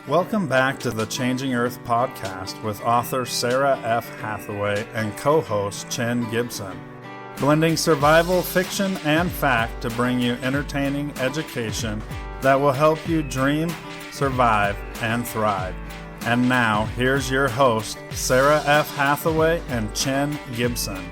Welcome back to the Changing Earth podcast with author Sarah F. Hathaway and co-host Chen Gibson. Blending survival, fiction, and fact to bring you entertaining education that will help you dream, survive, and thrive. And now, here's your host, Sarah F. Hathaway and Chen Gibson.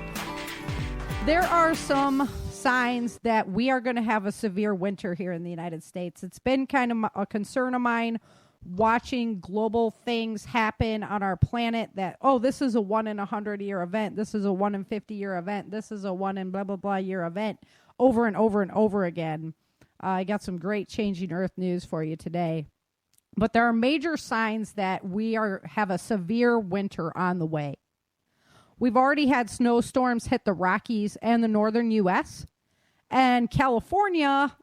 There are some signs that we are going to have a severe winter here in the United States. It's been kind of a concern of mine watching global things happen on our planet that, oh, this is a 1 in 100 year event. This is a 1 in 50 year event. This is a 1 in blah, blah, blah year event over and over and over again. I got some great Changing Earth news for you today. But there are major signs that we have a severe winter on the way. We've already had snowstorms hit the Rockies and the northern U.S. And California,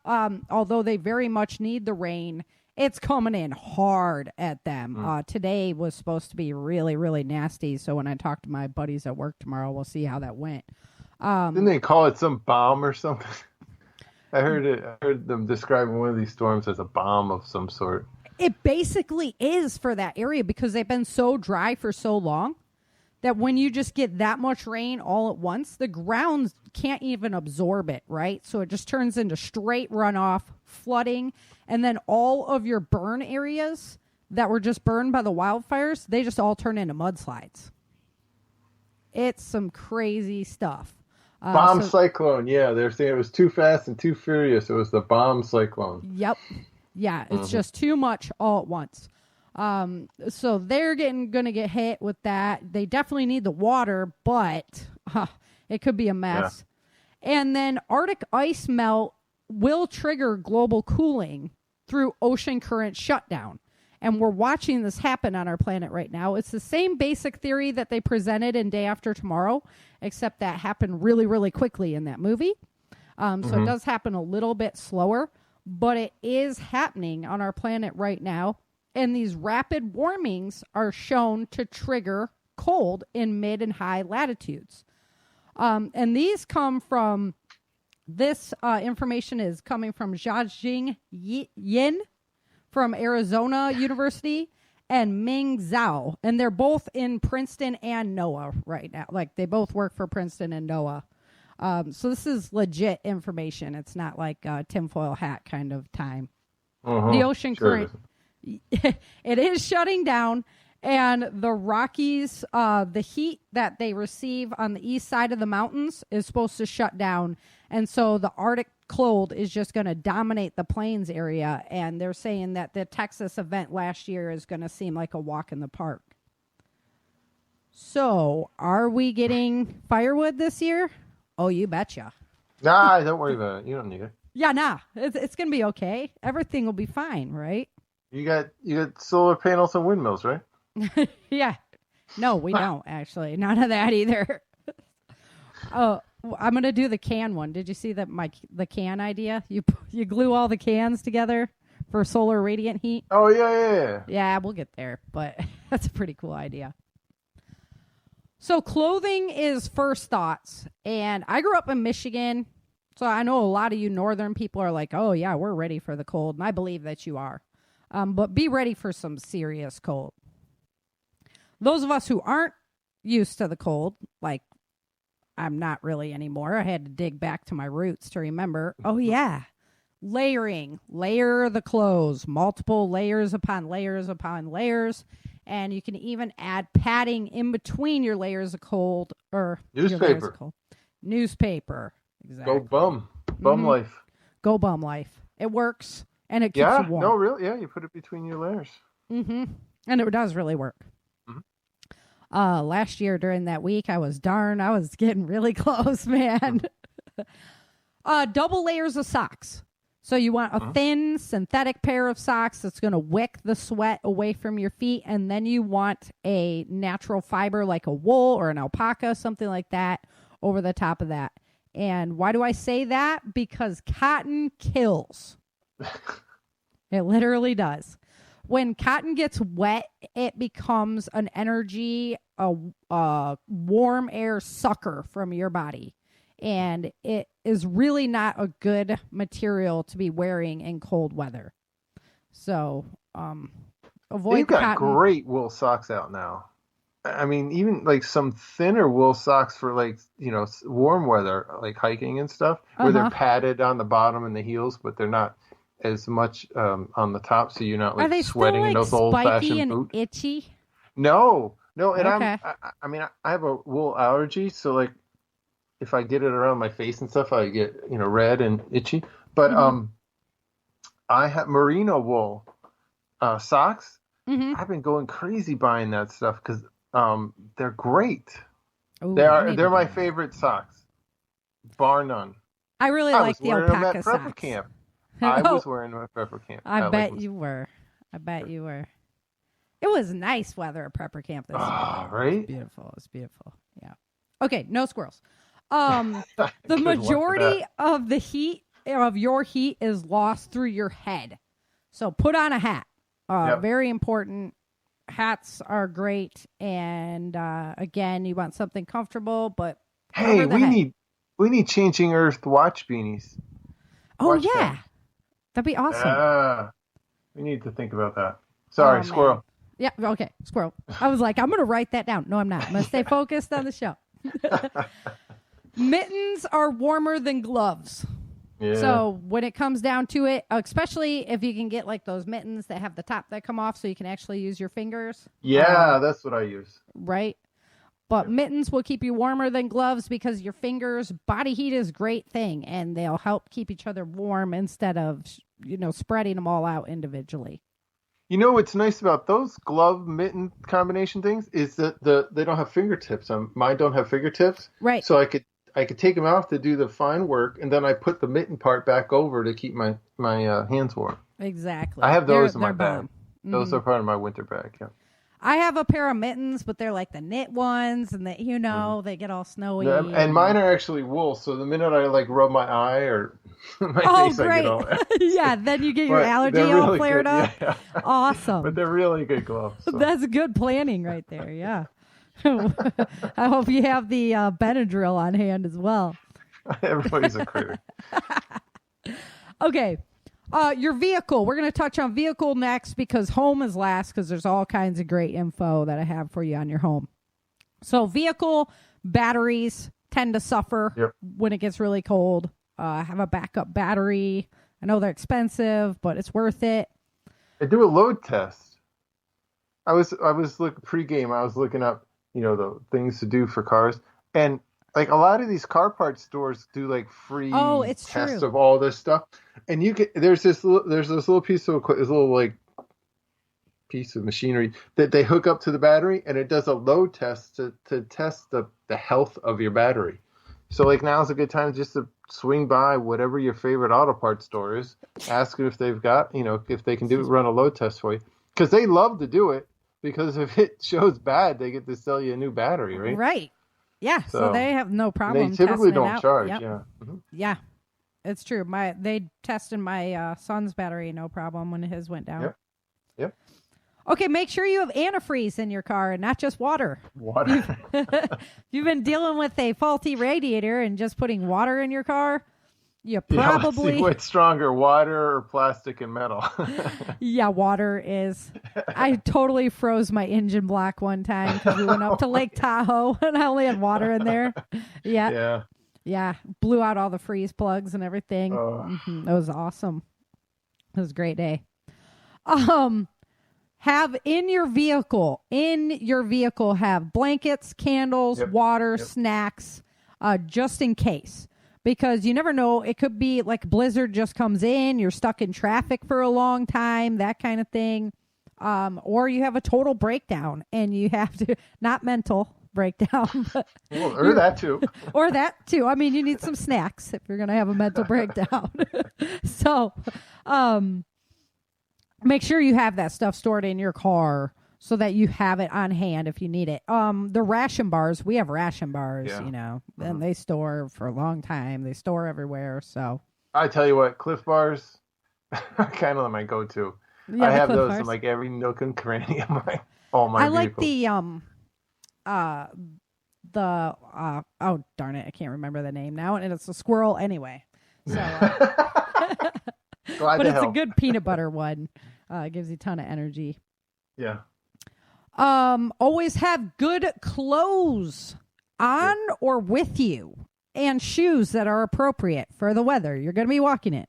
although they very much need the rain, it's coming in hard at them. Today was supposed to be really, really nasty. So when I talk to my buddies at work tomorrow, we'll see how that went. Didn't they call it some bomb or something? I heard them describing one of these storms as a bomb of some sort. It basically is for that area because they've been so dry for so long that when you just get that much rain all at once, the ground can't even absorb it, right? So it just turns into straight runoff, flooding, and then all of your burn areas that were just burned by the wildfires, they just all turn into mudslides. It's some crazy stuff. Bomb cyclone, yeah. They're saying it was too fast and too furious. It was the bomb cyclone. Yep. Yeah, it's just too much all at once. So they're going to get hit with that. They definitely need the water, but it could be a mess. Yeah. And then Arctic ice melt will trigger global cooling through ocean current shutdown. And we're watching this happen on our planet right now. It's the same basic theory that they presented in Day After Tomorrow, except that happened really, really quickly in that movie. So it does happen a little bit slower, but it is happening on our planet right now. And these rapid warmings are shown to trigger cold in mid and high latitudes. And these come from, this information is coming from Jiajing Yin from Arizona University and Ming Zhao. And they're both in Princeton and NOAA right now. Like they both work for Princeton and NOAA. So this is legit information. It's not like a tinfoil hat kind of time. The ocean current, it is shutting down. And the Rockies, the heat that they receive on the east side of the mountains is supposed to shut down. And so the Arctic cold is just going to dominate the plains area. And they're saying that the Texas event last year is going to seem like a walk in the park. So are we getting firewood this year? Oh, you betcha. Nah, don't worry about it. You don't need it. Yeah, nah. It's going to be okay. Everything will be fine, right? You got solar panels and windmills, right? Yeah. No, we don't, actually. None of that either. Oh, I'm going to do the can one. Did you see the can idea? You glue all the cans together for solar radiant heat? Oh, yeah. Yeah, we'll get there, but that's a pretty cool idea. So clothing is first thoughts. And I grew up in Michigan, so I know a lot of you northern people are like, oh, yeah, we're ready for the cold. And I believe that you are. But be ready for some serious cold. Those of us who aren't used to the cold, like I'm not really anymore. I had to dig back to my roots to remember, oh, yeah, layering, layer the clothes, multiple layers upon layers upon layers. And you can even add padding in between your layers of cold or newspaper. Newspaper. Exactly. Go bum. Bum life. Go bum life. It works and it keeps you warm. No, really. Yeah, you put it between your layers. And it does really work. Last year during that week, I was getting really close, man. Double layers of socks. So you want a thin synthetic pair of socks that's going to wick the sweat away from your feet. And then you want a natural fiber like a wool or an alpaca, something like that, over the top of that. And why do I say that? Because cotton kills. It literally does. When cotton gets wet, it becomes an energy, a warm air sucker from your body. And it is really not a good material to be wearing in cold weather. So avoid They've the got cotton. great wool socks out now. I mean, even like some thinner wool socks for like, warm weather, like hiking and stuff, where they're padded on the bottom and the heels, but they're not as much on the top, so you're not Are like they sweating still in like those old-fashioned spiky and boots. itchy? No, and Okay. I mean, I have a wool allergy, so like if I get it around my face and stuff, I get, red and itchy. But I have merino wool socks. Mm-hmm. I've been going crazy buying that stuff because they're great. Ooh, They're my favorite socks, bar none. I really I like was the wearing them alpaca at prepper socks. camp. I was wearing them at prepper camp. I like bet them. you were. I bet you were. It was nice weather at prepper camp this year. Right? It's beautiful. It's beautiful. Yeah. Okay, no squirrels. The Good luck with majority that. of the heat of your heat is lost through your head. So put on a hat. Very important. Hats are great, and again, you want something comfortable, but Hey, cover the head. we need Changing Earth watch beanies. Oh Watch yeah, them. that'd be awesome. We need to think about that. Sorry, Oh, squirrel. man. Yeah, okay, squirrel. I was like, I'm going to write that down. No, I'm not. I'm going to stay focused on the show. Mittens are warmer than gloves. Yeah. So when it comes down to it, especially if you can get like those mittens that have the top that come off so you can actually use your fingers. Yeah, that's what I use. Right? But mittens will keep you warmer than gloves because your fingers, body heat is a great thing, and they'll help keep each other warm instead of, spreading them all out individually. You know what's nice about those glove mitten combination things is that they don't have fingertips. Mine don't have fingertips, Right. so I could take them off to do the fine work, and then I put the mitten part back over to keep my hands warm. Exactly. I have those in my they're bag. bomb. Those are part of my winter bag. Yeah. I have a pair of mittens, but they're like the knit ones, and they get all snowy. And mine are actually wool, so the minute I like rub my eye or my face, great. I get all. Yeah, then you get your But allergy they're all really flared good, up. yeah. Awesome. But they're really good gloves. So. That's good planning right there. Yeah. I hope you have the Benadryl on hand as well. Everybody's a critic. Okay. Your vehicle. We're going to touch on vehicle next because home is last because there's all kinds of great info that I have for you on your home. So vehicle batteries tend to suffer when it gets really cold. Have a backup battery. I know they're expensive, but it's worth it. I do a load test. I was pregame. I was looking up, the things to do for cars, and like a lot of these car parts stores do like free tests of all this stuff, and there's this little piece of piece of machinery that they hook up to the battery, and it does a load test to test the health of your battery. So like now's a good time just to swing by whatever your favorite auto parts store is, ask them if they've got, if they can run a load test for you, because they love to do it, because if it shows bad, they get to sell you a new battery, right? Right. Yeah. So they have no problem. They typically testing it don't out. charge. Yep. Yeah. Mm-hmm. Yeah. It's true. They tested my son's battery, no problem, when his went down. Yep. Okay, make sure you have antifreeze in your car and not just water. Water. You've been dealing with a faulty radiator and just putting water in your car. You probably. Let's see what's stronger, water or plastic and metal? Yeah, water is. I totally froze my engine block one time because we went up to Lake Tahoe and I only had water in there. Yeah. Yeah. Blew out all the freeze plugs and everything. It was awesome. It was a great day. Have in your vehicle have blankets, candles, water, snacks, just in case. Because you never know, it could be like blizzard just comes in, you're stuck in traffic for a long time, that kind of thing. Or you have a total breakdown and you have to, not mental breakdown. But or that too. Or that too. I mean, you need some snacks if you're going to have a mental breakdown. So, make sure you have that stuff stored in your car so that you have it on hand if you need it. The Ration Bars, we have Ration Bars, and they store for a long time. They store everywhere. So I tell you what, Cliff Bars are kind of my go-to. Yeah, I have Cliff those Bars. in like every nook and cranny of all my like vehicles. oh darn it, I can't remember the name now, and it's a squirrel anyway. So, Glad but to it's help. a good peanut butter one. It gives you a ton of energy. Yeah. Always have good clothes on or with you, and shoes that are appropriate for the weather you're going to be walking in.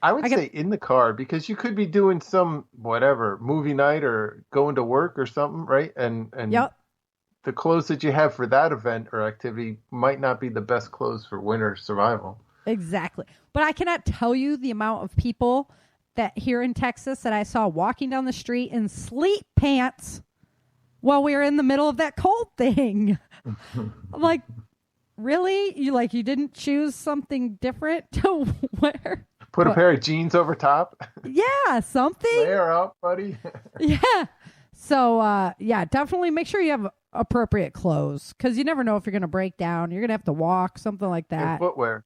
I would say in the car, because you could be doing some movie night or going to work or something, right? And Yep. the clothes that you have for that event or activity might not be the best clothes for winter survival. Exactly. But I cannot tell you the amount of people that here in Texas that I saw walking down the street in sleep pants while we were in the middle of that cold thing. I'm like, really? You didn't choose something different to wear? Put a pair of jeans over top. Yeah, something. Layer up, buddy. Yeah. So, definitely make sure you have appropriate clothes, because you never know if you're going to break down. You're going to have to walk, something like that. And footwear.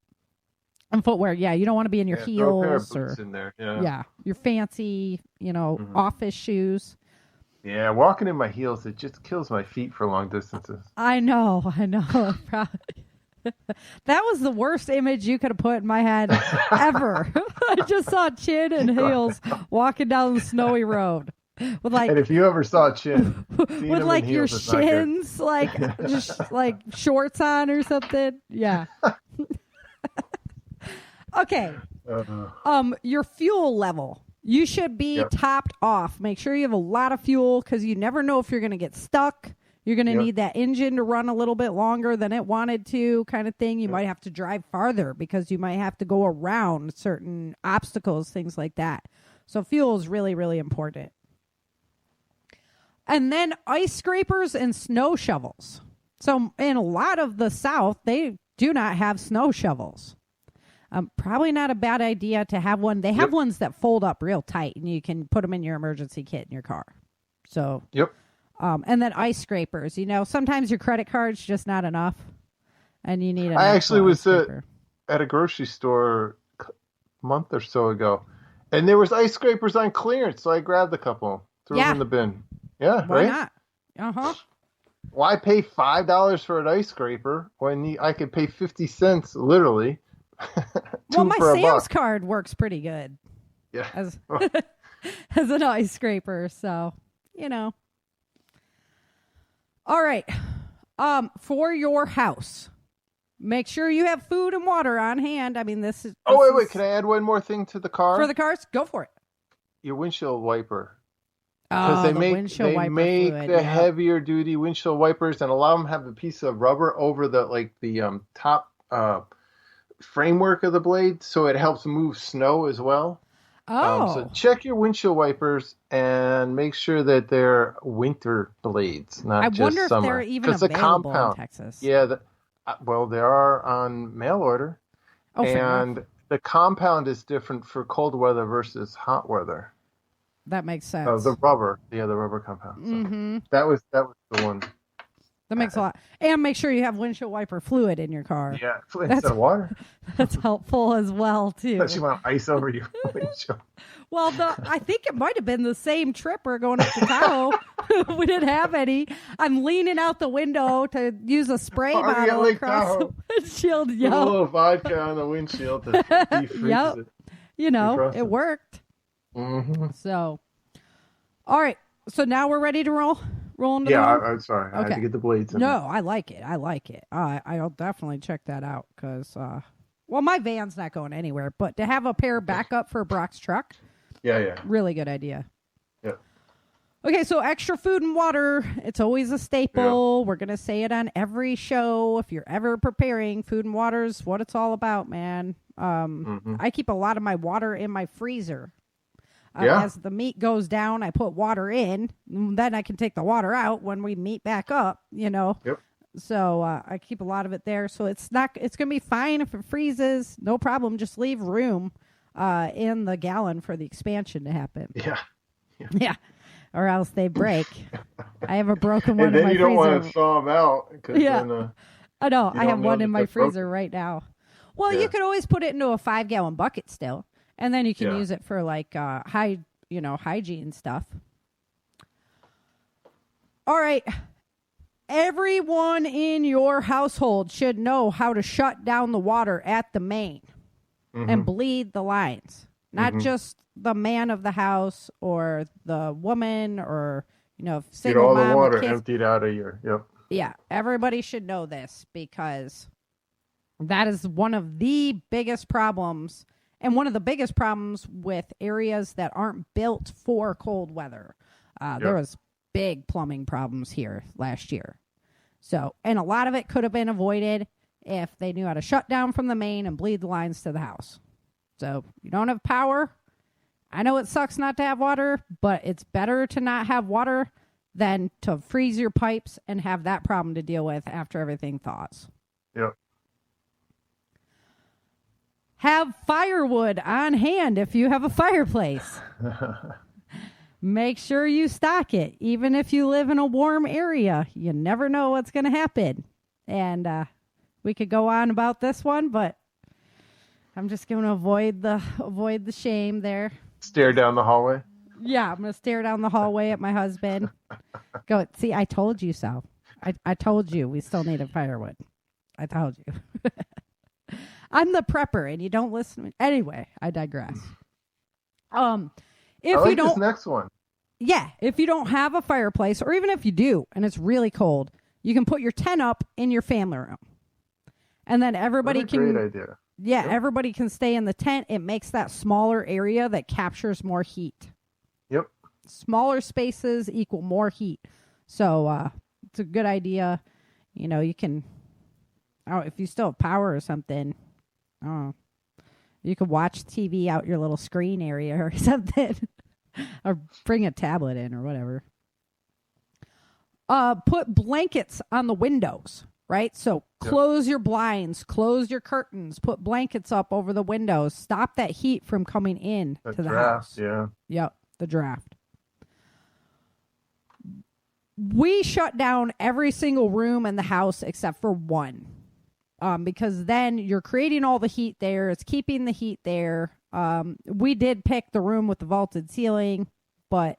And footwear, yeah. You don't want to be in your heels. Throw a pair of boots in there. Yeah, your fancy, office shoes. Yeah, walking in my heels, it just kills my feet for long distances. I know. That was the worst image you could have put in my head ever. I just saw Chin and heels walking down the snowy road with and if you ever saw Chin with your shins just like shorts on or something. Yeah. Okay. Your fuel level. You should be topped off. Make sure you have a lot of fuel, because you never know if you're going to get stuck. You're going to need that engine to run a little bit longer than it wanted to, kind of thing. You might have to drive farther because you might have to go around certain obstacles, things like that. So fuel is really, really important. And then ice scrapers and snow shovels. So in a lot of the South, they do not have snow shovels. Probably not a bad idea to have one. They have ones that fold up real tight, and you can put them in your emergency kit in your car. So, and then ice scrapers. Sometimes your credit card's just not enough, and you need an I actually was scraper. At a grocery store a month or so ago, and there was ice scrapers on clearance, so I grabbed a couple, threw them in the bin. Yeah, why right? not? Why pay $5 for an ice scraper when I could pay 50 cents, literally? Well, my Sam's card works pretty good. Yeah. As an ice scraper, so, All right. For your house, make sure you have food and water on hand. I mean, this is... wait. Can I add one more thing to the car? For the cars? Go for it. Your windshield wiper. Because they make the heavier duty windshield wipers, and a lot of them have a piece of rubber over the top framework of the blade, so it helps move snow as well. So check your windshield wipers and make sure that they're winter blades, not just summer. I wonder if they're even available in Texas. Yeah, they are on mail order. And the compound is different for cold weather versus hot weather. That makes sense. Oh, the rubber compound. So that was the one. That makes a lot. And make sure you have windshield wiper fluid in your car. Yeah, instead of water. That's helpful as well, too. Unless you want ice over your windshield. Well, I think it might have been the same tripper going up to Tahoe. We didn't have any. I'm leaning out the window to use a spray bottle across the windshield. Put a little vodka on the windshield to defreeze it. It worked. Mm-hmm. So, all right. So now we're ready to roll into the I'm sorry. I had to get the blades in. No, I like it. I'll definitely check that out because, my van's not going anywhere, but to have a pair backup for Brock's truck. Yeah. Really good idea. Yeah. Okay, so extra food and water. It's always a staple. Yeah. We're going to say it on every show. If you're ever preparing, food and water's what it's all about, man. I keep a lot of my water in my freezer. As the meat goes down, I put water in. Then I can take the water out when we meet back up, Yep. So I keep a lot of it there. So it's going to be fine if it freezes. No problem. Just leave room in the gallon for the expansion to happen. Yeah. Or else they break. I have a broken one in my freezer. And then you don't want to thaw them out. I know. I have one in my freezer right now. Well, you could always put it into a 5-gallon bucket still. And then you can use it for hygiene stuff. All right. Everyone in your household should know how to shut down the water at the main and bleed the lines. not just the man of the house or the woman or, Get single all mom the water with kids. emptied out of your, yep. Yeah, everybody should know this because that is one of the biggest problems and one of the biggest problems with areas that aren't built for cold weather. There was big plumbing problems here last year. So, and a lot of it could have been avoided if they knew how to shut down from the main and bleed the lines to the house. So, you don't have power. I know it sucks not to have water, but it's better to not have water than to freeze your pipes and have that problem to deal with after everything thaws. Yep. Have firewood on hand if you have a fireplace. Make sure you stock it. Even if you live in a warm area, you never know what's going to happen. And we could go on about this one, but I'm just going to avoid the shame there. Stare down the hallway. Yeah, I'm going to stare down the hallway at my husband. Go, see, I told you so. I told you we still needed firewood. I told you. I'm the prepper, and you don't listen to me. Anyway, I digress. If I like you don't, this next one. Yeah, if you don't have a fireplace, or even if you do, and it's really cold, you can put your tent up in your family room. And then everybody can... Great idea. Yeah, everybody can stay in the tent. It makes that smaller area that captures more heat. Yep. Smaller spaces equal more heat. So it's a good idea. You can... if you still have power or something, you could watch TV out your little screen area or something. Or bring a tablet in or whatever. Put blankets on the windows, right? So close your blinds, close your curtains, put blankets up over the windows. Stop that heat from coming in to the house. Yeah. Yep, the draft. We shut down every single room in the house except for one. Because then you're creating all the heat there. It's keeping the heat there. We did pick the room with the vaulted ceiling, but,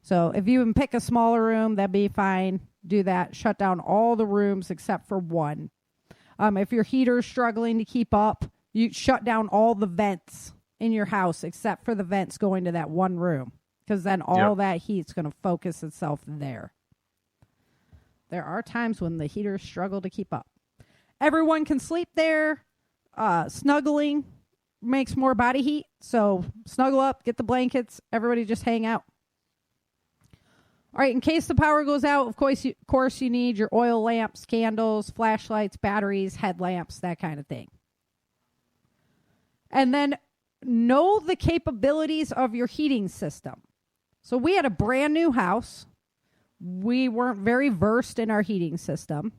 So if you can pick a smaller room, that'd be fine. Do that. Shut down all the rooms except for one. If your heater's struggling to keep up, you shut down all the vents in your house except for the vents going to that one room. Because then all that heat's going to focus itself there. There are times when the heaters struggle to keep up. Everyone can sleep there. Snuggling makes more body heat. So snuggle up, get the blankets. Everybody just hang out. All right, in case the power goes out, of course you need your oil lamps, candles, flashlights, batteries, headlamps, that kind of thing. And then know the capabilities of your heating system. So we had a brand new house. We weren't very versed in our heating system.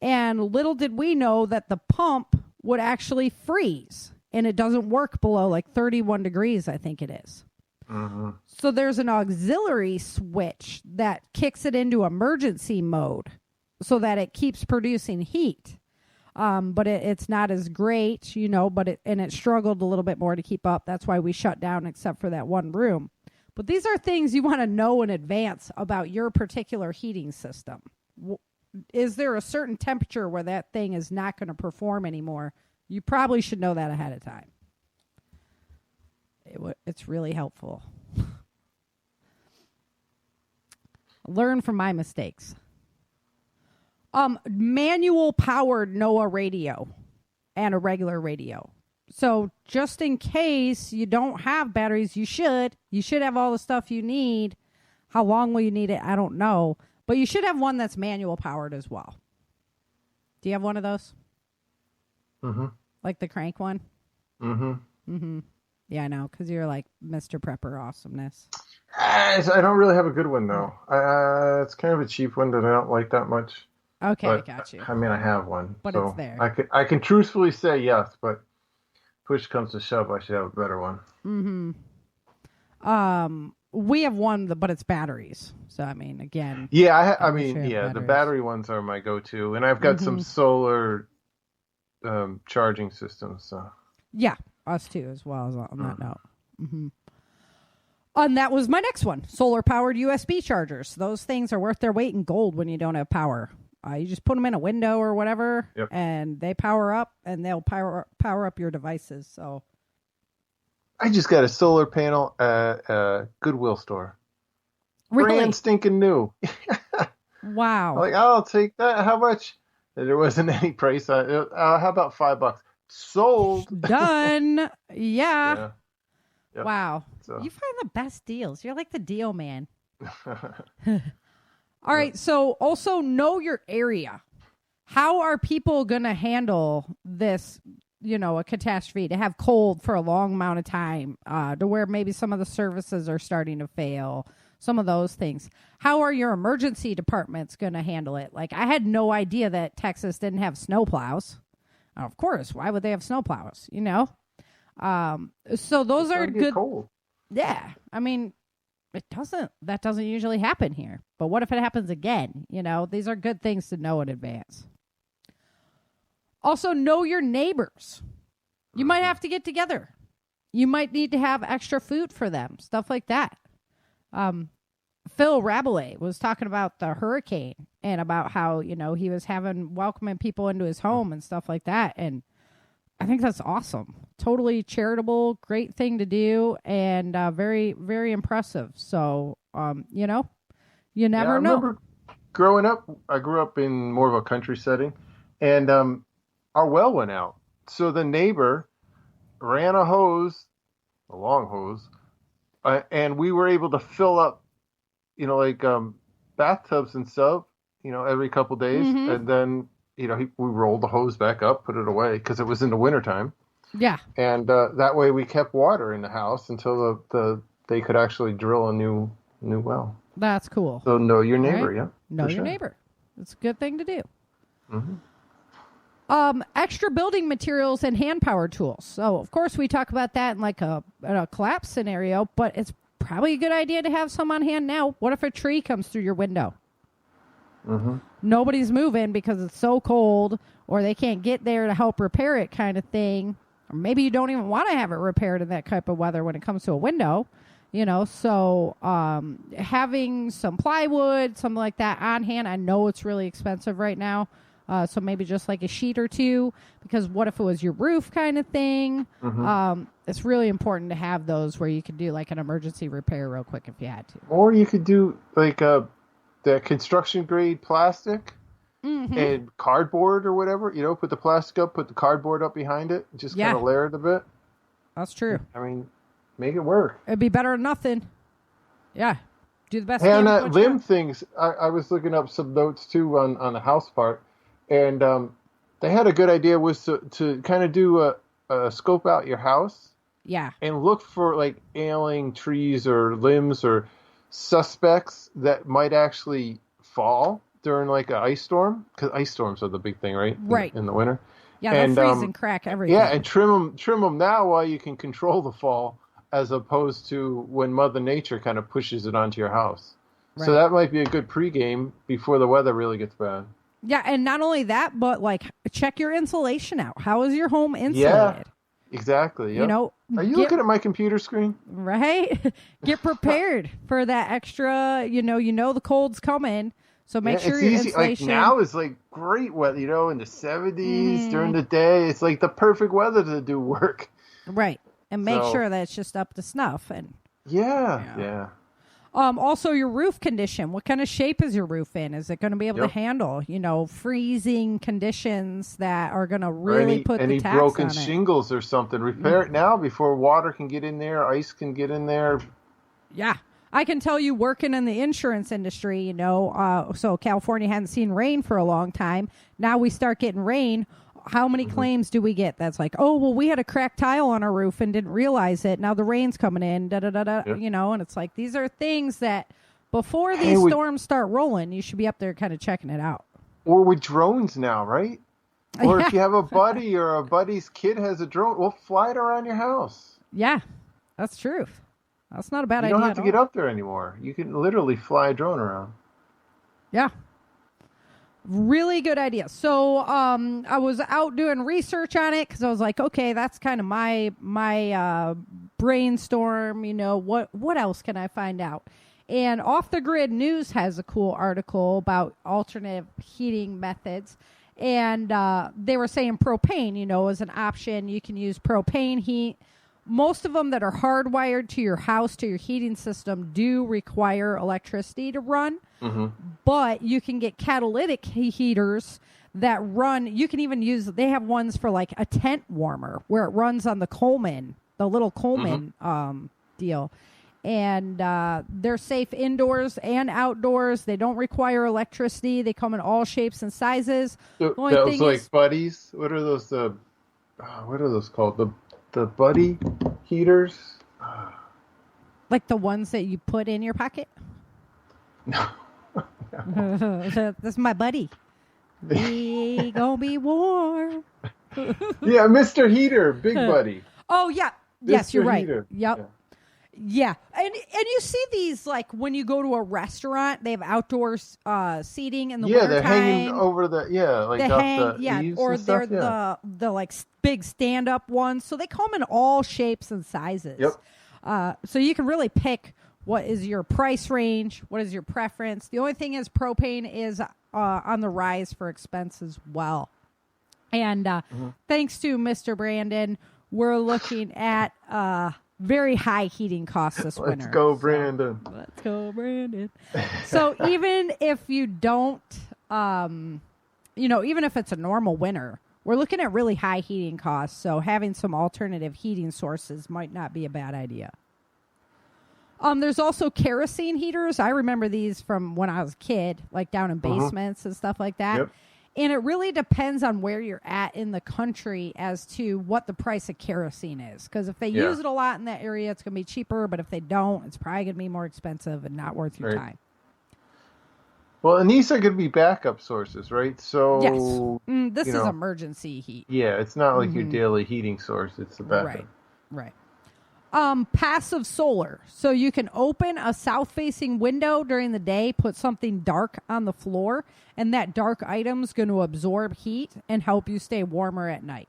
And little did we know that the pump would actually freeze. And it doesn't work below like 31 degrees, I think it is. Mm-hmm. So there's an auxiliary switch that kicks it into emergency mode so that it keeps producing heat. But it's not as great, but it struggled a little bit more to keep up. That's why we shut down except for that one room. But these are things you want to know in advance about your particular heating system. Is there a certain temperature where that thing is not going to perform anymore? You probably should know that ahead of time. It's really helpful. Learn from my mistakes. Manual powered NOAA radio and a regular radio. So just in case you don't have batteries, you should have all the stuff you need. How long will you need it? I don't know. But you should have one that's manual powered as well. Do you have one of those? Mm-hmm. Like the crank one? Mm-hmm. Mm-hmm. Yeah, I know, because you're like Mr. Prepper awesomeness. I don't really have a good one, though. It's kind of a cheap one that I don't like that much. Okay, but, I got you. I mean, I have one. But so it's there. I can truthfully say yes, but push comes to shove, I should have a better one. Mm-hmm. We have one, but it's batteries. So, I mean, again. Yeah, the battery ones are my go-to. And I've got some solar charging systems. So. Yeah, us too, as well as on that note. Mm-hmm. And that was my next one. Solar-powered USB chargers. Those things are worth their weight in gold when you don't have power. You just put them in a window or whatever, and they power up, and they'll power up your devices. So I just got a solar panel at a Goodwill store. Really? Brand stinking new. Wow. I'm like, I'll take that. How much? And there wasn't any price on it. How about $5? Sold. Done. Yeah. Yeah. Yep. Wow. So. You find the best deals. You're like the deal man. All right. So also know your area. How are people going to handle this, a catastrophe, to have cold for a long amount of time, to where maybe some of the services are starting to fail, some of those things. How are your emergency departments going to handle it? Like, I had no idea that Texas didn't have snowplows. Of course. Why would they have snowplows, So those are good. Cold. Yeah. I mean, that doesn't usually happen here. But what if it happens again? These are good things to know in advance. Also, know your neighbors. You might have to get together. You might need to have extra food for them, stuff like that. Phil Rabelais was talking about the hurricane and about how, he was welcoming people into his home and stuff like that. And I think that's awesome. Totally charitable, great thing to do, and very, very impressive. So, you never know. I remember growing up, I grew up in more of a country setting, and our well went out. So the neighbor ran a hose, a long hose, and we were able to fill up, bathtubs and stuff, every couple days. Mm-hmm. And then, we rolled the hose back up, put it away because it was in the wintertime. Yeah. And that way we kept water in the house until they could actually drill a new well. That's cool. So know your neighbor, right? Yeah. Know your neighbor. It's a good thing to do. Mm-hmm. Extra building materials and hand power tools. So, of course, we talk about that in like a collapse scenario, but it's probably a good idea to have some on hand now. What if a tree comes through your window? Mm-hmm. Nobody's moving because it's so cold, or they can't get there to help repair it, kind of thing. Or maybe you don't even want to have it repaired in that type of weather when it comes to a window. So having some plywood, something like that on hand. I know it's really expensive right now. So maybe just like a sheet or two, because what if it was your roof kind of thing? Mm-hmm. It's really important to have those where you can do like an emergency repair real quick if you had to. Or you could do like the construction grade plastic and cardboard or whatever, put the plastic up, put the cardboard up behind it, just kind of layer it a bit. That's true. I mean, make it work. It'd be better than nothing. Yeah. Do the best. And limb things, I was looking up some notes too on the house part. And they had a good idea was to kind of do a scope out your house. Yeah. And look for like ailing trees or limbs or suspects that might actually fall during like an ice storm. Because ice storms are the big thing, right? Right. In the winter. Yeah, they'll freeze and crack everything. Yeah, and trim them now while you can control the fall, as opposed to when Mother Nature kind of pushes it onto your house. Right. So that might be a good pregame before the weather really gets bad. Yeah, and not only that, but like check your insulation out. How is your home insulated? Yeah, exactly. Yep. Are you looking at my computer screen? Right. Get prepared for that extra. The cold's coming, so make sure your insulation. Like now is like great weather. In the 70s during the day, it's like the perfect weather to do work. Right, and make sure that it's just up to snuff. And yeah. Also, your roof condition. What kind of shape is your roof in? Is it going to be able to handle, freezing conditions that are going to really put the tax on it? Any broken shingles or something. Repair it now before water can get in there, ice can get in there. Yeah. I can tell you, working in the insurance industry, so California hadn't seen rain for a long time. Now we start getting rain. How many claims do we get that's like, oh, well, we had a cracked tile on our roof and didn't realize it. Now the rain's coming in, and it's like, these are things that before these storms start rolling, you should be up there kind of checking it out. Or with drones now, right? Or if you have a buddy or a buddy's kid has a drone, we'll fly it around your house. Yeah, that's true. That's not a bad idea. You don't have to get up there anymore. You can literally fly a drone around. Yeah. Really good idea. So I was out doing research on it because I was like, okay, that's kind of my brainstorm. What else can I find out? And Off the Grid News has a cool article about alternative heating methods. And they were saying propane, is an option. You can use propane heat, most of them that are hardwired to your house, to your heating system, do require electricity to run. Mm-hmm. But you can get catalytic heaters that run. You can even use, they have ones for like a tent warmer where it runs on the Coleman, the little Coleman deal. And they're safe indoors and outdoors. They don't require electricity. They come in all shapes and sizes. Those like buddies. What are those? What are those called? The buddy heaters. Like the ones that you put in your pocket. No. That's my buddy. We gonna be warm. Yeah, Mr. Heater, Big Buddy. Oh yeah. Yes, Mr. you're right. Heater. Yep. Yeah. And you see these like when you go to a restaurant, they have outdoor seating in the wintertime. They're hanging over the like they off hang, the eaves or and stuff. they're the like big stand up ones. So they come in all shapes and sizes. Yep. So you can really pick what is your price range, what is your preference. The only thing is propane is on the rise for expense as well. And thanks to Mr. Brandon, we're looking at very high heating costs this winter. Let's go, Brandon. Let's go, Brandon. So even if you don't, even if it's a normal winter, we're looking at really high heating costs. So having some alternative heating sources might not be a bad idea. There's also kerosene heaters. I remember these from when I was a kid, like down in basements and stuff like that. Yep. And it really depends on where you're at in the country as to what the price of kerosene is. Because if they use it a lot in that area, it's going to be cheaper. But if they don't, it's probably going to be more expensive and not worth your time. Well, and these are going to be backup sources, right? Yes. So This is emergency heat. Yeah, it's not like your daily heating source. It's a backup. Right. Passive solar. So you can open a south-facing window during the day, put something dark on the floor, and that dark item's going to absorb heat and help you stay warmer at night.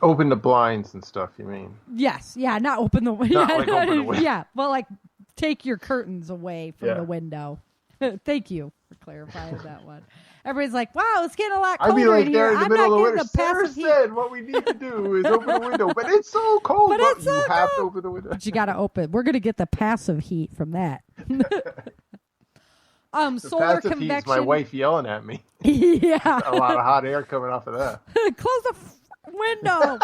Open the blinds and stuff, you mean? Yes. Yeah, not open the window. Not like open the window. Yeah, but like take your curtains away from the window. Thank you for clarifying that one. Everybody's like, wow, it's getting a lot colder I'd be like in there here. in the I'm middle not of the getting winter. the Sarah passive heat. said what we need to do is open the window, but it's so cold. But it's so you have to cold. open the window. But you got to open. We're going to get the passive heat from that. The Solar passive convection. heat's my wife yelling at me. Yeah. A lot of hot air coming off of that. Close the window.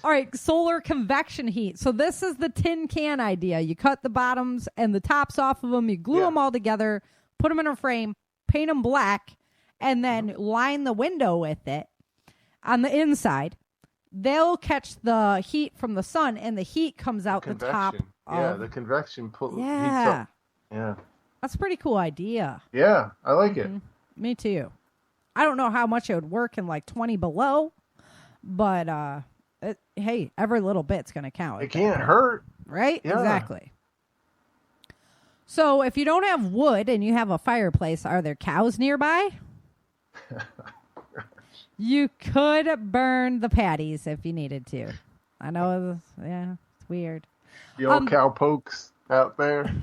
All right, solar convection heat. So this is the tin can idea. You cut the bottoms and the tops off of them. You glue them all together, put them in a frame, paint them black, and then line the window with it on the inside. They'll catch the heat from the sun, and the heat comes out the top. The convection heats up. Yeah. That's a pretty cool idea. Yeah, I like it. Me too. I don't know how much it would work in like 20 below, but hey, every little bit's going to count. It can't hurt. Right? Yeah. Exactly. So if you don't have wood and you have a fireplace, are there cows nearby? You could burn the patties if you needed to. I know, it's weird. The old cow pokes out there.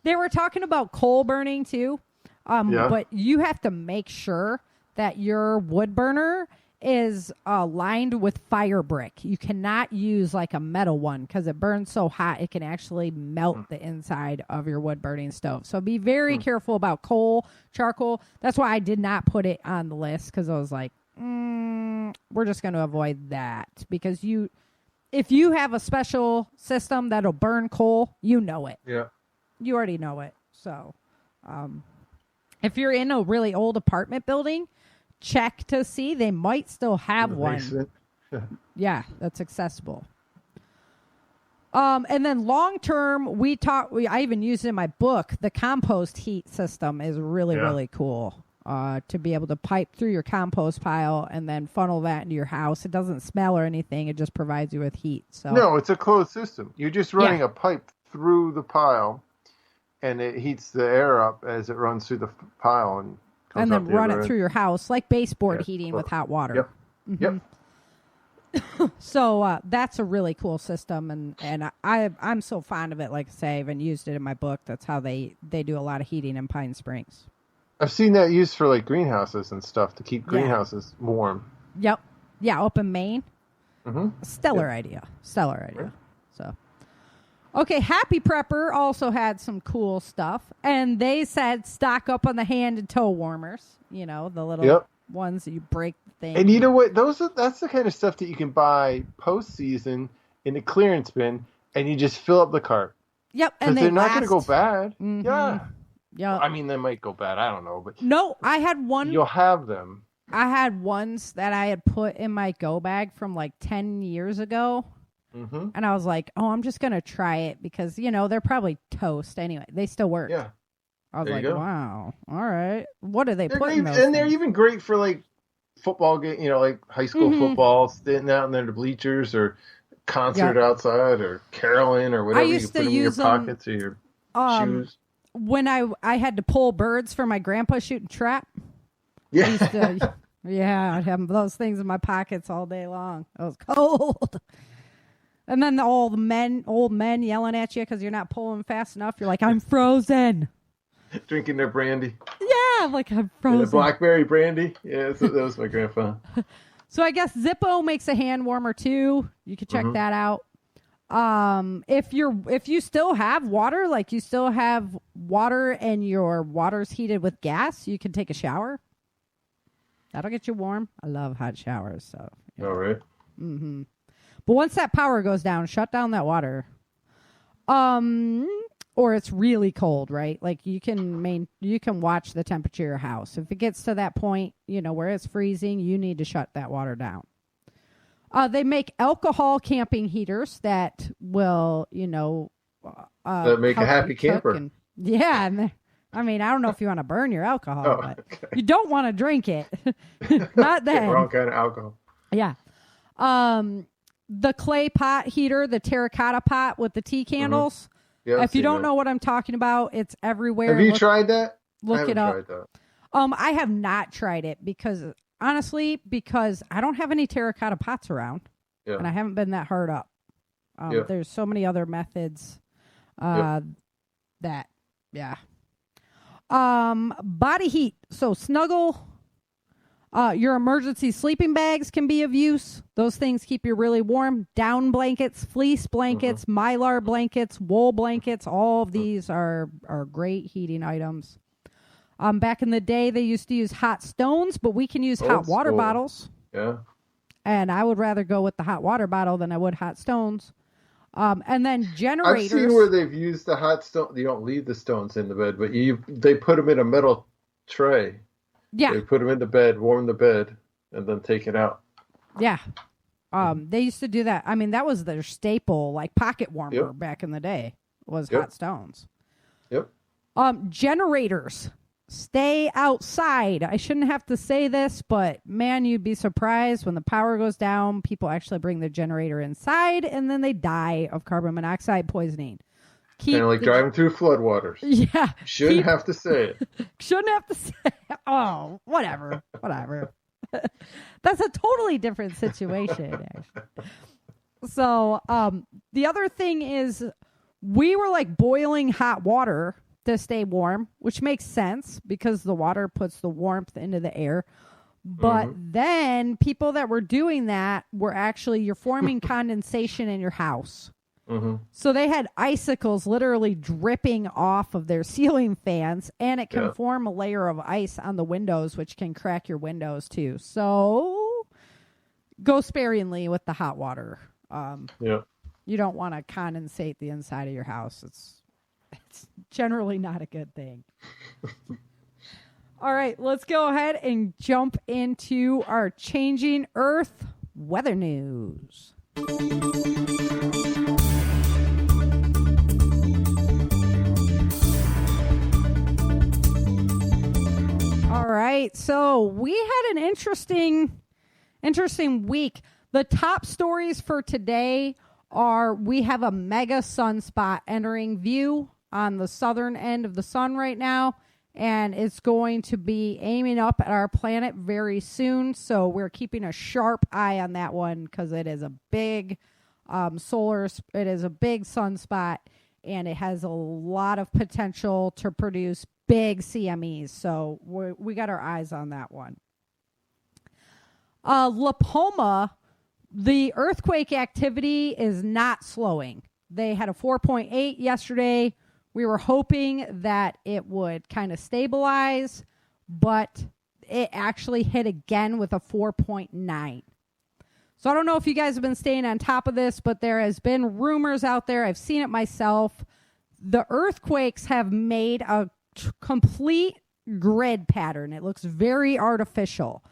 They were talking about coal burning too, but you have to make sure that your wood burner is lined with fire brick. You cannot use like a metal one because it burns so hot it can actually melt the inside of your wood burning stove. So be very careful about coal, charcoal. That's why I did not put it on the list because I was like, we're just going to avoid that because if you have a special system that'll burn coal, you know it. Yeah. You already know it. So if you're in a really old apartment building, check to see. They might still have one. Yeah, that's accessible. And then long term, I even used it in my book. The compost heat system is really cool. To be able to pipe through your compost pile and then funnel that into your house. It doesn't smell or anything. It just provides you with heat. So no, it's a closed system. You're just running a pipe through the pile, and it heats the air up as it runs through the pile and then run it through your house like baseboard heating with hot water. Yep. So that's a really cool system, and I'm so fond of it. Like I say, I even used it in my book. That's how they do a lot of heating in Pine Springs. I've seen that used for like greenhouses and stuff to keep greenhouses warm. Yep. Yeah, up in Maine. Stellar idea. So, okay, Happy Prepper also had some cool stuff, and they said stock up on the hand and toe warmers. You know, the little ones that you break the thing. And you know what? That's the kind of stuff that you can buy postseason in the clearance bin, and you just fill up the cart. Yep, and they're not going to go bad. Mm-hmm. Yeah. I mean, they might go bad. I don't know, but no, I had one. You'll have them. I had ones that I had put in my go bag from like 10 years ago. And I was like, oh, I'm just going to try it because, you know, they're probably toast anyway. They still work. Yeah. I was like, wow. All right. What do they put in those and they're even great for like football game, you know, like high school football, sitting out in the bleachers or concert outside or caroling or whatever. You put them in your pockets or your shoes. When I had to pull birds for my grandpa shooting trap. Yeah. I'd have those things in my pockets all day long. It was cold. And then old men yelling at you because you're not pulling fast enough. You're like, I'm frozen. Drinking their brandy. Yeah, like I'm frozen. The blackberry brandy. Yeah, that was my grandpa. So I guess Zippo makes a hand warmer too. You can check that out. If you still have water, like you still have water and your water's heated with gas, you can take a shower. That'll get you warm. I love hot showers. So. You know. All right. But once that power goes down, shut down that water. Or it's really cold, right? Like you can watch the temperature of your house. If it gets to that point, you know, where it's freezing, you need to shut that water down. They make alcohol camping heaters that will, you know, that make a happy camper. And I mean, I don't know if you want to burn your alcohol, but you don't want to drink it. Not then. Wrong kind of alcohol. Yeah. The clay pot heater, the terracotta pot with the tea candles. Yeah, if you don't know what I'm talking about, it's everywhere. Have you tried that? Look it up. I have not tried it because I don't have any terracotta pots around, and I haven't been that hard up. There's so many other methods that. Body heat. So snuggle. Your emergency sleeping bags can be of use. Those things keep you really warm. Down blankets, fleece blankets, mylar blankets, wool blankets. All of these are great heating items. Back in the day, they used to use hot stones, but we can use hot water bottles. Yeah. And I would rather go with the hot water bottle than I would hot stones. And then generators. I've seen where they've used the hot stone. You don't leave the stones in the bed, but they put them in a metal tray. Yeah. They put them in the bed, warm the bed, and then take it out. Yeah. They used to do that. I mean, that was their staple, like pocket warmer back in the day, was hot stones. Yep. Generators. Stay outside. I shouldn't have to say this, but man, you'd be surprised when the power goes down. People actually bring their generator inside, and then they die of carbon monoxide poisoning. Kind of like driving through floodwaters. Yeah. Shouldn't have to say it. Shouldn't have to say it. Oh, whatever. That's a totally different situation, actually. So, the other thing is we were like boiling hot water to stay warm, which makes sense because the water puts the warmth into the air. But then people that were doing that were actually, you're forming condensation in your house. So they had icicles literally dripping off of their ceiling fans, and it can form a layer of ice on the windows, which can crack your windows too. So go sparingly with the hot water. You don't want to condensate the inside of your house. It's generally not a good thing. All right, let's go ahead and jump into our changing Earth weather news. All right, so we had an interesting week. The top stories for today are we have a mega sunspot entering view on the southern end of the sun right now, and it's going to be aiming up at our planet very soon. So we're keeping a sharp eye on that one because it is a big it is a big sunspot, and it has a lot of potential to produce big CMEs. So we got our eyes on that one. La Palma The earthquake activity is not slowing. They had a 4.8 yesterday. We were hoping that it would kind of stabilize, but it actually hit again with a 4.9. So I don't know if you guys have been staying on top of this, but there has been rumors out there. I've seen it myself. The earthquakes have made a complete grid pattern. It looks very artificial.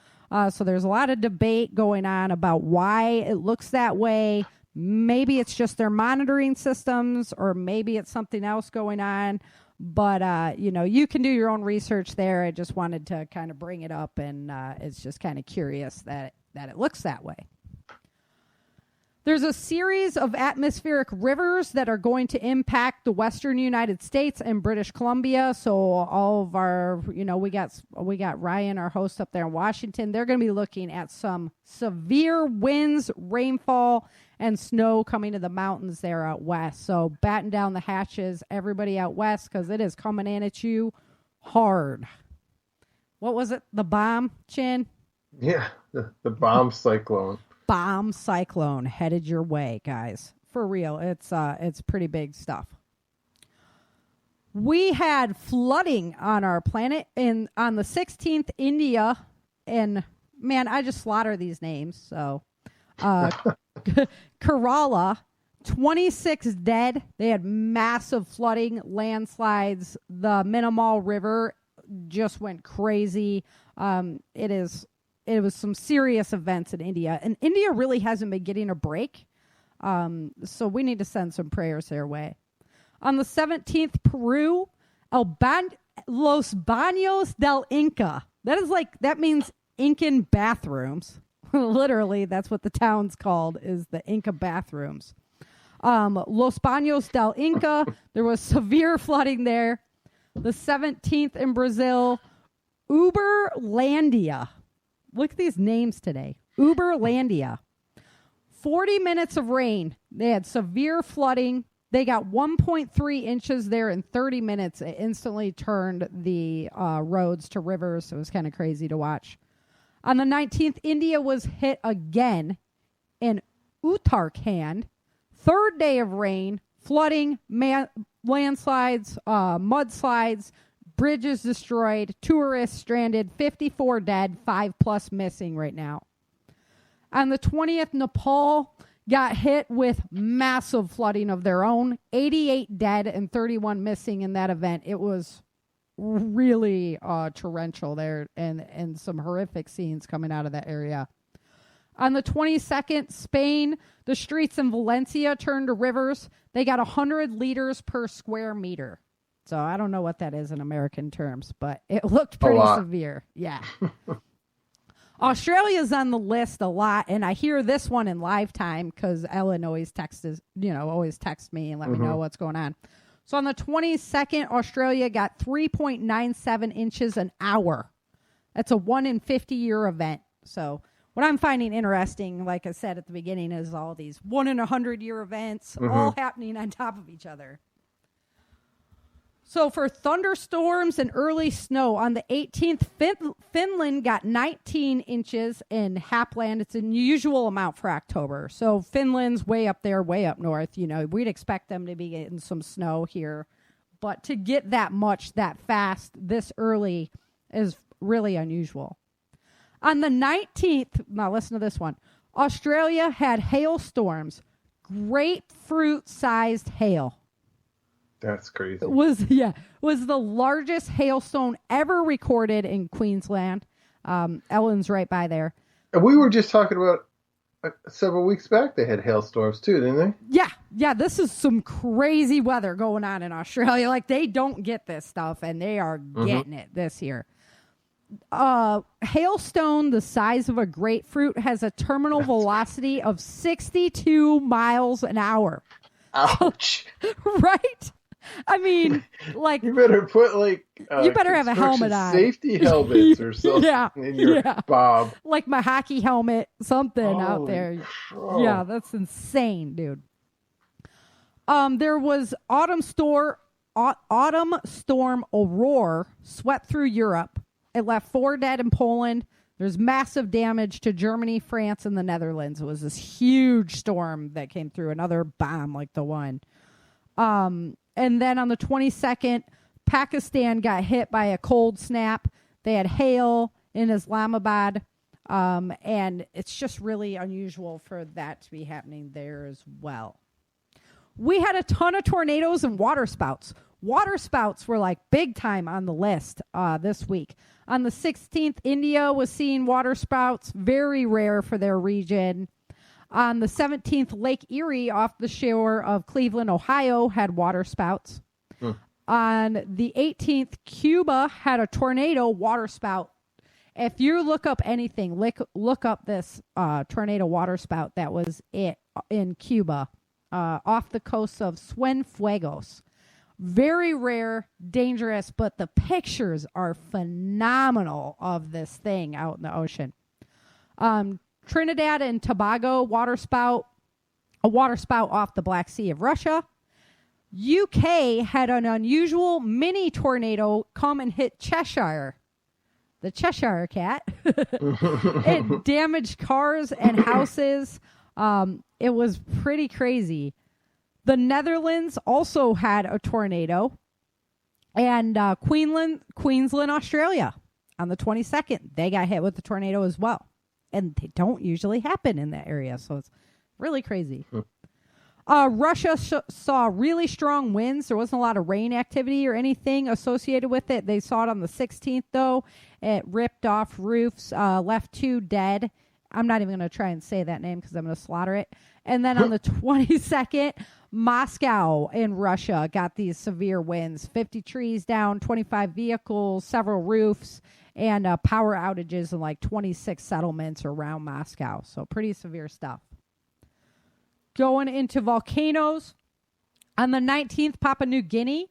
So there's a lot of debate going on about why it looks that way. Maybe it's just their monitoring systems, or maybe it's something else going on. But, you can do your own research there. I just wanted to kind of bring it up, and it's just kind of curious that it looks that way. There's a series of atmospheric rivers that are going to impact the western United States and British Columbia. So all of our, we got Ryan, our host up there in Washington. They're going to be looking at some severe winds, rainfall, and snow coming to the mountains there out west. So batten down the hatches, everybody out west, because it is coming in at you hard. What was it? The bomb, Chin? Yeah, the bomb cyclone. Bomb cyclone headed your way, guys. For real, it's pretty big stuff. We had flooding on our planet on the 16th, India, and man, I just slaughter these names. So, Kerala, 26 dead. They had massive flooding, landslides. The Minimal River just went crazy. It was some serious events in India. And India really hasn't been getting a break. So we need to send some prayers their way. On the 17th, Peru, Los Baños del Inca. That means Incan bathrooms. Literally, that's what the town's called, is the Inca bathrooms. Los Baños del Inca, there was severe flooding there. The 17th in Brazil, Uberlandia. Look at these names today. Uberlandia. 40 minutes of rain. They had severe flooding. They got 1.3 inches there in 30 minutes. It instantly turned the roads to rivers. So it was kind of crazy to watch. On the 19th, India was hit again in Uttarakhand. Third day of rain, flooding, landslides, mudslides, bridges destroyed, tourists stranded, 54 dead, 5+ missing right now. On the 20th, Nepal got hit with massive flooding of their own, 88 dead and 31 missing in that event. It was really torrential there, and some horrific scenes coming out of that area. On the 22nd, Spain, the streets in Valencia turned to rivers. They got 100 liters per square meter. So I don't know what that is in American terms, but it looked pretty severe. Yeah. Australia's on the list a lot, and I hear this one in live time because Ellen always texts me and let me know what's going on. So on the 22nd, Australia got 3.97 inches an hour. That's a 1 in 50-year event. So what I'm finding interesting, like I said at the beginning, is all these 1 in 100-year events all happening on top of each other. So for thunderstorms and early snow, on the 18th, Finland got 19 inches in Lapland. It's an unusual amount for October. So Finland's way up there, way up north. We'd expect them to be getting some snow here. But to get that much that fast this early is really unusual. On the 19th, now listen to this one. Australia had hailstorms, grapefruit-sized hail. That's crazy. It was the largest hailstone ever recorded in Queensland. Ellen's right by there. And we were just talking about several weeks back. They had hailstorms too, didn't they? Yeah. This is some crazy weather going on in Australia. Like, they don't get this stuff, and they are getting it this year. Hailstone the size of a grapefruit has a terminal velocity of 62 miles an hour. Ouch! Right? I mean, like, you better put you better have a helmet on, safety helmets or something in your bob, like my hockey helmet, something out there. Crow. Yeah, that's insane, dude. There was autumn storm Aurora swept through Europe. It left 4 dead in Poland, There's massive damage to Germany, France, and the Netherlands. It was this huge storm that came through, another bomb like the one. And then on the 22nd, Pakistan got hit by a cold snap. They had hail in Islamabad. And it's just really unusual for that to be happening there as well. We had a ton of tornadoes and waterspouts. Waterspouts were like big time on the list this week. On the 16th, India was seeing waterspouts, very rare for their region. On the 17th, Lake Erie off the shore of Cleveland, Ohio, had waterspouts. On the 18th, Cuba had a tornado waterspout. If you look up anything, look up this tornado waterspout that was it in Cuba off the coast of Cienfuegos. Very rare, dangerous, but the pictures are phenomenal of this thing out in the ocean. Trinidad and Tobago waterspout, a waterspout off the Black Sea of Russia. UK had an unusual mini tornado come and hit Cheshire. The Cheshire cat. It damaged cars and houses. It was pretty crazy. The Netherlands also had a tornado. And Queensland, Australia, on the 22nd, they got hit with a tornado as well. And they don't usually happen in that area, so it's really crazy. Russia saw really strong winds. There wasn't a lot of rain activity or anything associated with it. They saw it on the 16th, though. It ripped off roofs, left 2 dead. I'm not even going to try and say that name because I'm going to slaughter it. And then on the 22nd, Moscow in Russia got these severe winds. 50 trees down, 25 vehicles, several roofs, and power outages in like 26 settlements around Moscow. So pretty severe stuff. Going into volcanoes. On the 19th, Papua New Guinea,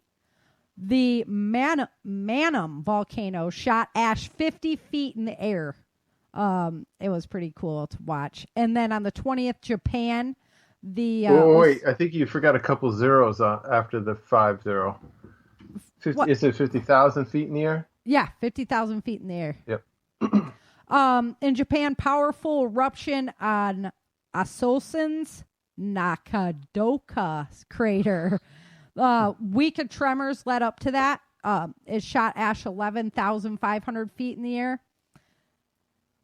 the Manam volcano shot ash 50 feet in the air. It was pretty cool to watch. And then on the 20th, Japan, wait, I think you forgot a couple zeros after the 50. Is it 50,000 feet in the air? Yeah, 50,000 feet in the air. Yep. In Japan, powerful eruption on Asosan's Nakadoka crater. Week of tremors led up to that. It shot ash 11,500 feet in the air.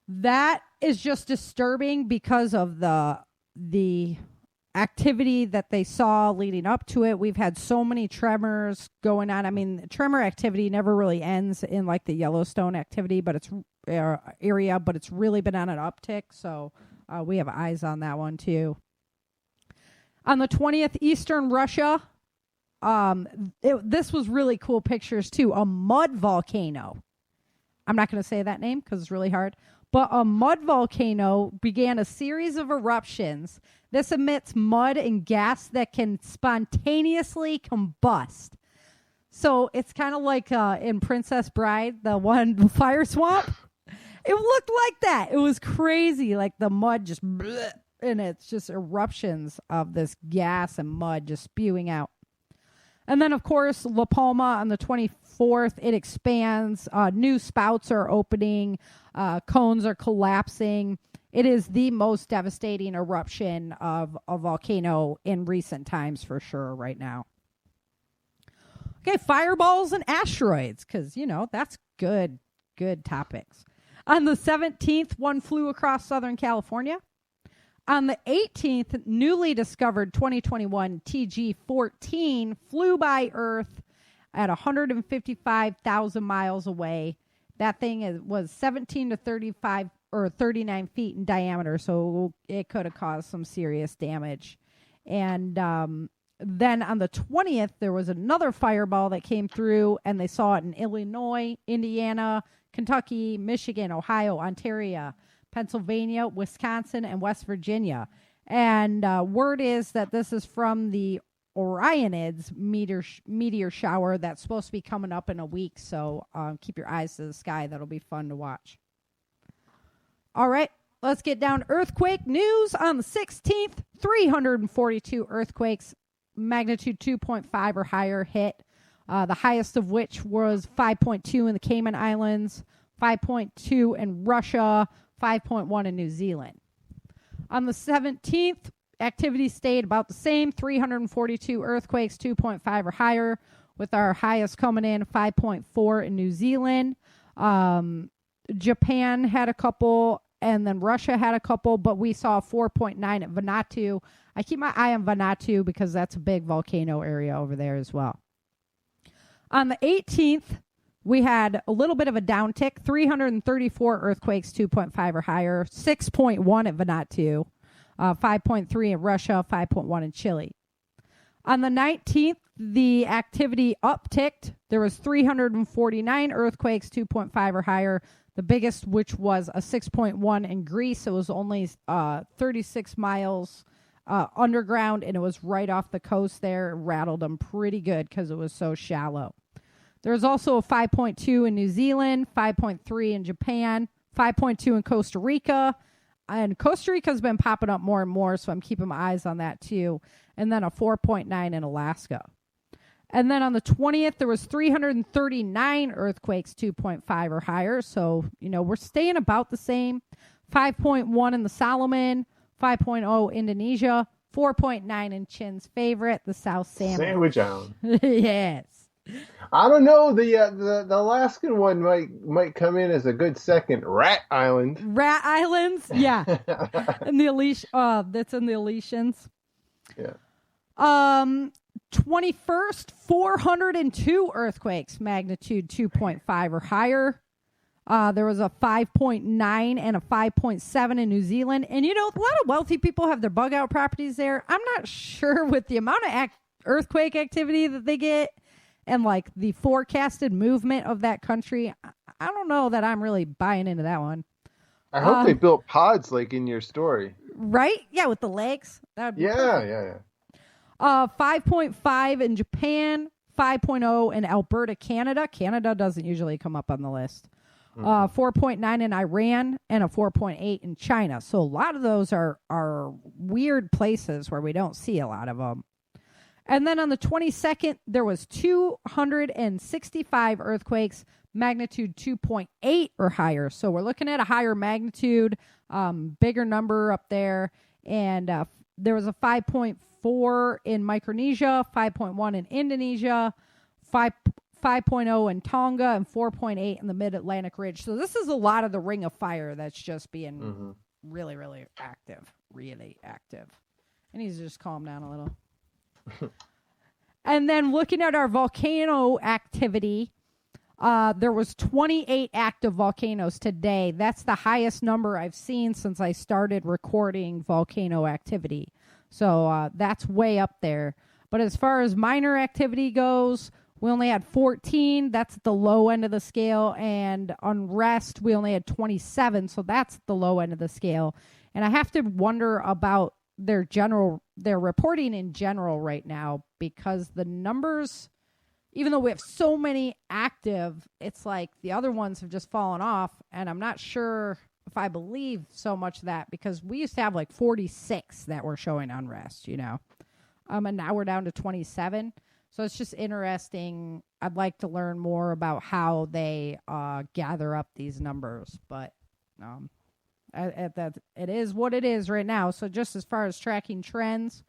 That is just disturbing because of the activity that they saw leading up to it. We've had so many tremors going on. I mean, tremor activity never really ends in like the Yellowstone activity, but it's area, but it's really been on an uptick. So we have eyes on that one too. On the 20th, Eastern Russia, this was really cool pictures too. A mud volcano. I'm not going to say that name because it's really hard. But a mud volcano began a series of eruptions. This emits mud and gas that can spontaneously combust. So it's kind of like in Princess Bride, the fire swamp. It looked like that. It was crazy. Like the mud just, bleh, and it's just eruptions of this gas and mud just spewing out. And then, of course, La Palma on the 24th, it expands. New spouts are opening. Cones are collapsing. It is the most devastating eruption of a volcano in recent times for sure right now. Okay, fireballs and asteroids, because, that's good topics. On the 17th, one flew across Southern California. On the 18th, newly discovered 2021 TG-14 flew by Earth at 155,000 miles away. That thing was 17 to 35 or 39 feet in diameter, so it could have caused some serious damage. And then on the 20th, there was another fireball that came through, and they saw it in Illinois, Indiana, Kentucky, Michigan, Ohio, Ontario, Pennsylvania, Wisconsin, and West Virginia. And word is that this is from the Orionids meteor shower that's supposed to be coming up in a week. So keep your eyes to the sky. That'll be fun to watch. All right, let's get down to earthquake news. On the 16th, 342 earthquakes, magnitude 2.5 or higher hit. The highest of which was 5.2 in the Cayman Islands, 5.2 in Russia, 5.1 in New Zealand. On the 17th, activity stayed about the same, 342 earthquakes, 2.5 or higher, with our highest coming in 5.4 in New Zealand. Japan had a couple, and then Russia had a couple, but we saw 4.9 at Vanuatu. I keep my eye on Vanuatu because that's a big volcano area over there as well. On the 18th, we had a little bit of a downtick, 334 earthquakes, 2.5 or higher, 6.1 at Vanuatu, 5.3 in Russia, 5.1 in Chile. On the 19th, the activity upticked. There was 349 earthquakes, 2.5 or higher. The biggest, which was a 6.1 in Greece. It was only 36 miles underground, and it was right off the coast there. It rattled them pretty good because it was so shallow. There was also a 5.2 in New Zealand, 5.3 in Japan, 5.2 in Costa Rica. And Costa Rica has been popping up more and more, so I'm keeping my eyes on that too. And then a 4.9 in Alaska. And then on the 20th, there was 339 earthquakes, 2.5 or higher. So, we're staying about the same. 5.1 in the Solomon, 5.0 Indonesia, 4.9 in Chin's favorite, the South Sandwich Island. Yes. I don't know. The Alaskan one might come in as a good second. Rat Island. Rat Islands? Yeah. And that's in the Aleutians. Yeah. 21st, 402 earthquakes, magnitude 2.5 or higher. There was a 5.9 and a 5.7 in New Zealand. And, a lot of wealthy people have their bug out properties there. I'm not sure with the amount of earthquake activity that they get and, the forecasted movement of that country. I don't know that I'm really buying into that one. I hope they built pods like in your story. Right? Yeah, with the legs. Yeah. 5.5 in Japan, 5.0 in Alberta, Canada. Canada doesn't usually come up on the list. 4.9 in Iran and a 4.8 in China. So a lot of those are weird places where we don't see a lot of them. And then on the 22nd, there was 265 earthquakes, magnitude 2.8 or higher. So we're looking at a higher magnitude, bigger number up there. And there was a 5.4 in Micronesia, 5.1 in Indonesia, 5.0 in Tonga, and 4.8 in the Mid-Atlantic Ridge. So this is a lot of the Ring of Fire that's just being really, really active. Really active. I need to just calm down a little. And then looking at our volcano activity, there was 28 active volcanoes today. That's the highest number I've seen since I started recording volcano activity. So that's way up there. But as far as minor activity goes, we only had 14. That's at the low end of the scale. And unrest, we only had 27. So that's the low end of the scale. And I have to wonder about their reporting in general right now, because the numbers, even though we have so many active, it's like the other ones have just fallen off. And I'm not sure if I believe so much of that, because we used to have 46 that were showing unrest, and now we're down to 27. So it's just interesting. I'd like to learn more about how they gather up these numbers, but it is what it is right now. So just as far as tracking trends,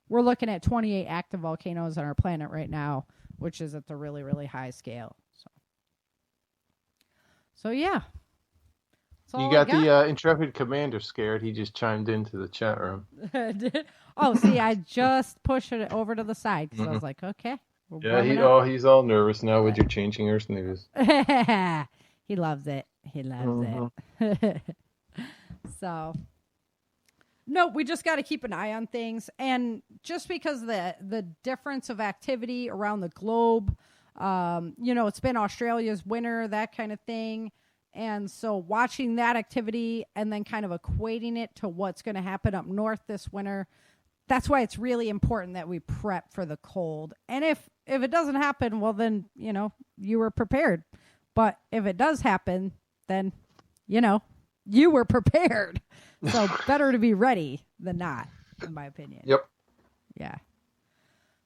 we're looking at 28 active volcanoes on our planet right now, which is at the really, really high scale. So yeah. You got the Intrepid Commander scared. He just chimed into the chat room. Oh, see, I just pushed it over to the side because I was like, okay. He's all nervous now with your changing Earth news. He loves it. He loves it. So, no, we just got to keep an eye on things. And just because the difference of activity around the globe, it's been Australia's winter, that kind of thing. And so watching that activity and then kind of equating it to what's going to happen up north this winter, that's why it's really important that we prep for the cold. And if it doesn't happen, well, then, you were prepared. But if it does happen, then, you were prepared. So better to be ready than not, in my opinion. Yep. Yeah.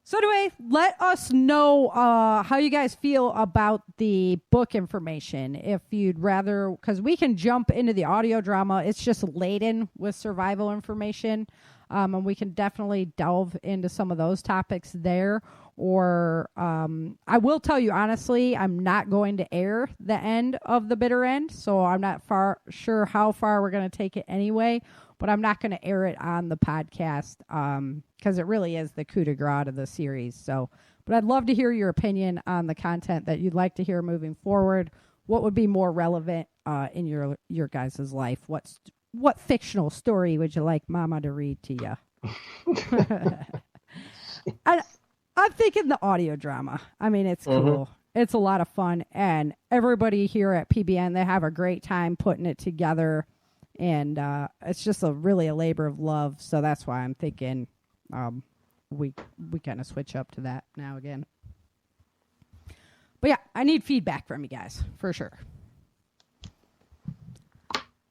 So anyway, let us know how you guys feel about the book information. If you'd rather, because we can jump into the audio drama. It's just laden with survival information. And we can definitely delve into some of those topics there. Or I will tell you, honestly, I'm not going to air the end of The Bitter End. So I'm not sure how far we're going to take it anyway. But I'm not going to air it on the podcast because it really is the coup de grace of the series. So, but I'd love to hear your opinion on the content that you'd like to hear moving forward. What would be more relevant in your guys' life? What fictional story would you like Mama to read to you? I'm thinking the audio drama. I mean, it's cool. It's a lot of fun. And everybody here at PBN, they have a great time putting it together. And it's just really a labor of love. So that's why I'm thinking we kind of switch up to that now again. But yeah, I need feedback from you guys, for sure.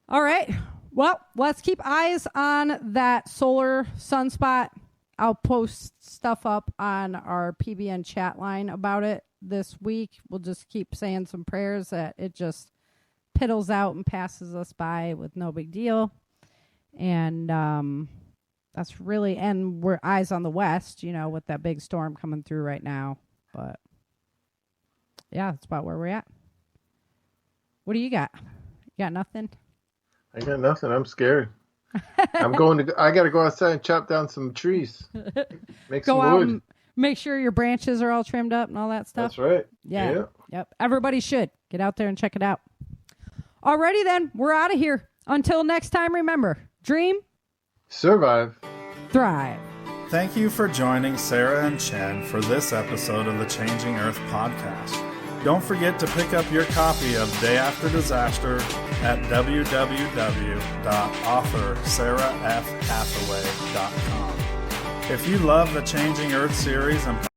All right. Well, let's keep eyes on that solar sunspot. I'll post stuff up on our PBN chat line about it this week. We'll just keep saying some prayers that it just piddles out and passes us by with no big deal. And that's really, and we're eyes on the west, with that big storm coming through right now. But yeah, that's about where we're at. What do you got? You got nothing? I got nothing. I'm scared. I got to go outside and chop down some trees. Make some wood. Make sure your branches are all trimmed up and all that stuff. That's right. Yeah. Yep. Everybody should get out there and check it out. Alrighty then, we're out of here. Until next time, remember, dream, survive, thrive. Thank you for joining Sarah and Chen for this episode of the Changing Earth podcast. Don't forget to pick up your copy of Day After Disaster at www.authorsarahfhathaway.com. If you love the Changing Earth series and